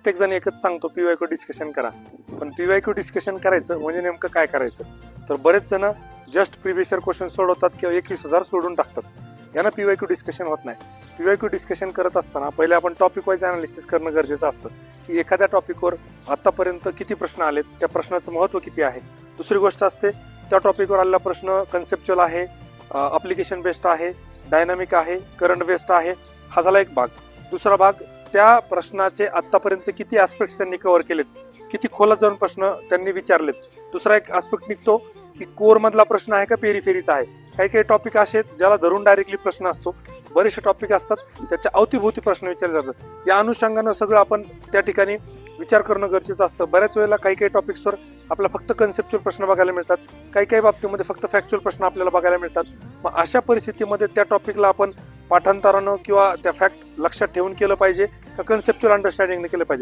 प्रत्येक जण एकच सांगतो पीवायक्यू डिस्कशन करा, पण पीवायक्यू डिस्कशन करायचं म्हणजे नेमकं काय करायचं? तर बरेच जण जस्ट प्रिव्हियस इयर क्वेश्चन सोडवतात किंवा 21,000 सोडून टाकतात. यांना पीवायक्यू डिस्कशन होत नाही. पीवायक्यू डिस्कशन करत असताना पहिले आपण टॉपिक वाईज अनालिसिस करणं गरजेचं असतं की एखाद्या टॉपिकवर आतापर्यंत किती प्रश्न आलेत, त्या प्रश्नाचं महत्त्व किती आहे. दुसरी गोष्ट असते त्या टॉपिकवर आलेला प्रश्न कन्सेप्च्युअल आहे, अप्लिकेशन बेस्ड आहे, डायनामिक आहे, करंट बेस्ड आहे. हा झाला एक भाग. दुसरा भाग त्या प्रश्नाचे आतापर्यंत किती ऍस्पेक्ट्स त्यांनी कव्हर केलेत, किती खोलात जाऊन प्रश्न त्यांनी विचारलेत. दुसरा एक ऍस्पेक्ट निघतो की कोर मधला प्रश्न आहे का पेरिफेरीचा आहे. काही काही टॉपिक असे आहेत ज्याला धरून डायरेक्टली प्रश्न असतो, बरेचसे टॉपिक असतात त्याच्या अवतीभोवती प्रश्न विचारले जातात. या अनुषंगानं सगळं आपण त्या ठिकाणी विचार करणं गरजेचं असतं. बऱ्याच वेळेला काही काही टॉपिक्सवर आपल्याला फक्त कन्सेप्च्युअल प्रश्न बघायला मिळतात, काही काही बाबतीमध्ये फक्त फॅक्च्युअल प्रश्न आपल्याला बघायला मिळतात. मग अशा परिस्थितीमध्ये त्या टॉपिकला आपण पाठांतरानं किंवा त्या फॅक्ट लक्षात ठेवून केलं पाहिजे का कन्सेप्च्युअल अंडरस्टँडिंगने केलं पाहिजे.